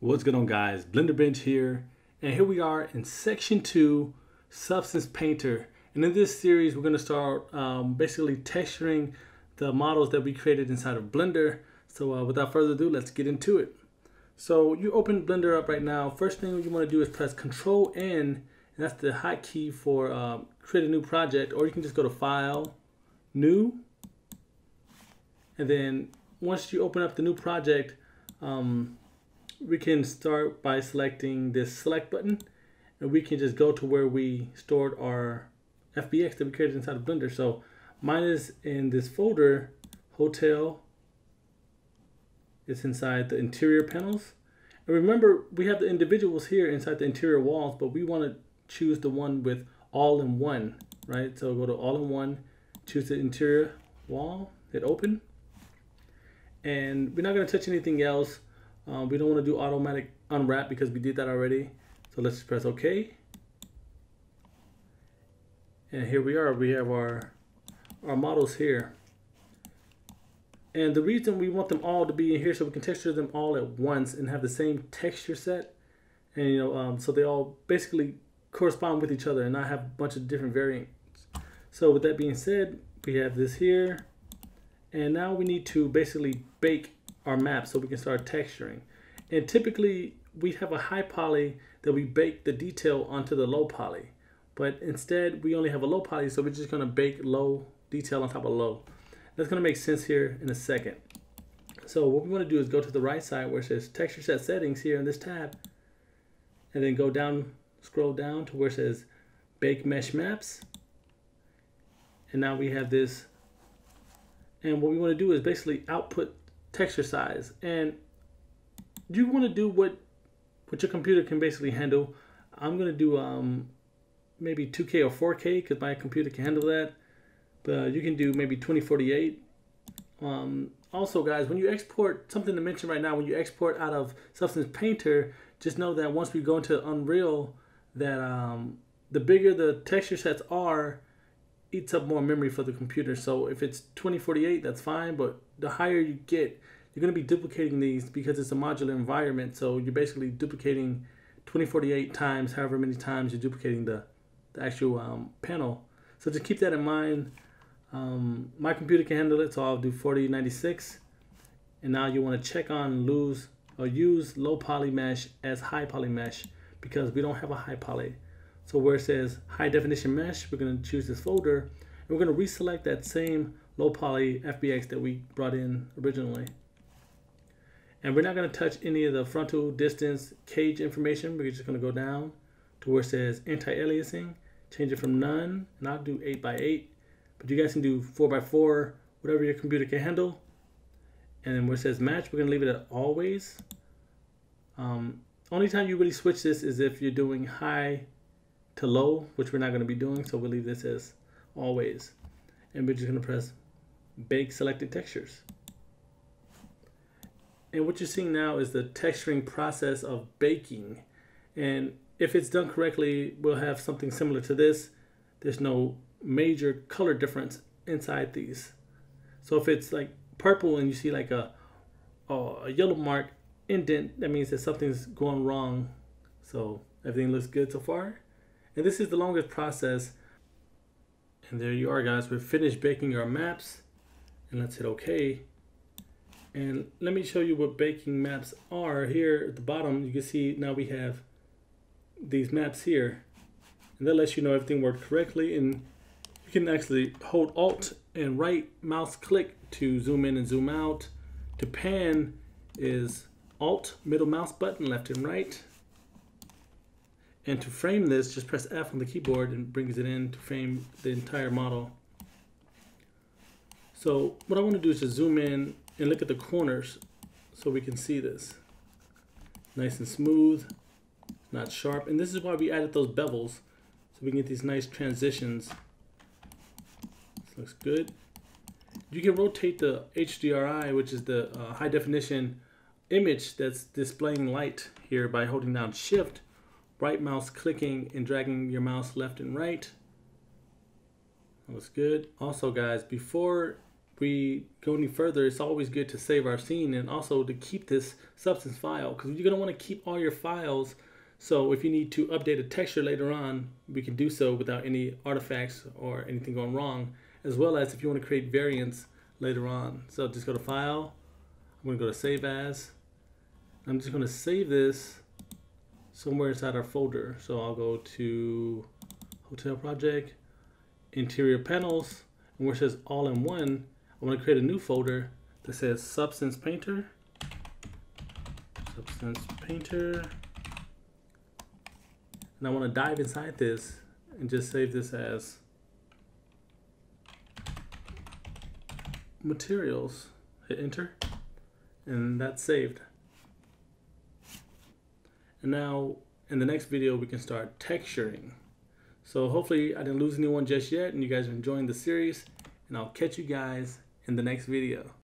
What's going on, guys? Blender Bench here, and here we are in section 2, Substance Painter. And in this series we're going to start basically texturing the models that we created inside of Blender. So without further ado, let's get into it. So you open Blender up right now. First thing you want to do is press Control N, and that's the hotkey for create a new project, or you can just go to File, New, and then once you open up the new project, we can start by selecting this select button, and we can just go to where we stored our FBX that we created inside of Blender. So mine is in this folder, Hotel. It's inside the interior panels. And remember, we have the individuals here inside the interior walls, but we want to choose the one with all-in-one, right? So go to all-in-one, choose the interior wall, hit open. And we're not going to touch anything else. We don't want to do automatic unwrap because we did that already. So let's just press OK. And here we are. We have our models here. And the reason we want them all to be in here so we can texture them all at once and have the same texture set. And so they all basically correspond with each other and not have a bunch of different variants. So with that being said, we have this here. And now we need to basically bake our map so we can start texturing. And typically we have a high poly that we bake the detail onto the low poly, but instead we only have a low poly, so we're just going to bake low detail on top of low. That's going to make sense here in a second. So what we want to do is go to the right side where it says texture set settings here in this tab, and then go down, scroll down to where it says bake mesh maps. And now we have this, and what we want to do is basically output texture size, and you want to do what your computer can basically handle. I'm going to do maybe 2K or 4K because my computer can handle that, but you can do maybe 2048. Also, guys, when you export, something to mention right now, when you export out of Substance Painter, just know that once we go into Unreal, that the bigger the texture sets are, eats up more memory for the computer. So if it's 2048, that's fine, but the higher you get, you're going to be duplicating these because it's a modular environment. So you're basically duplicating 2048 times however many times you're duplicating the actual panel. So just keep that in mind. My computer can handle it, so I'll do 4096. And now you want to check on use low poly mesh as high poly mesh because we don't have a high poly. So where it says high definition mesh, we're going to choose this folder, and we're going to reselect that same low poly FBX that we brought in originally. And we're not going to touch any of the frontal distance cage information. We're just going to go down to where it says anti-aliasing, change it from none, and I'll do 8x8, but you guys can do 4x4, whatever your computer can handle. And then where it says match, we're going to leave it at always. Only time you really switch this is if you're doing high to low, which we're not going to be doing, so we'll leave this as always. And we're just going to press bake selected textures. And what you're seeing now is the texturing process of baking. And if it's done correctly, we'll have something similar to this. There's no major color difference inside these. So if it's like purple and you see like a yellow mark indent, that means that something's going wrong. So everything looks good so far. And this is the longest process. And there you are, guys. We've finished baking our maps. And let's hit OK. And let me show you what baking maps are. Here at the bottom, you can see now we have these maps here. And that lets you know everything worked correctly. And you can actually hold Alt and right mouse click to zoom in and zoom out. To pan is Alt, middle mouse button, left and right. And to frame this, just press F on the keyboard and brings it in to frame the entire model. So what I want to do is just zoom in and look at the corners so we can see this. Nice and smooth, not sharp. And this is why we added those bevels, so we can get these nice transitions. This looks good. You can rotate the HDRI, which is the high definition image that's displaying light here, by holding down Shift, right mouse clicking and dragging your mouse left and right. That looks good. Also, guys, before we go any further, it's always good to save our scene and also to keep this Substance file, because you're going to want to keep all your files. So if you need to update a texture later on, we can do so without any artifacts or anything going wrong, as well as if you want to create variants later on. So just go to File, I'm going to go to Save As. I'm just going to save this somewhere inside our folder. So I'll go to Hotel Project, Interior Panels, and where it says All in One, I want to create a new folder that says Substance Painter. Substance Painter. And I want to dive inside this and just save this as Materials. Hit Enter, and that's saved. And now in the next video we can start texturing. So hopefully I didn't lose anyone just yet and you guys are enjoying the series, and I'll catch you guys in the next video.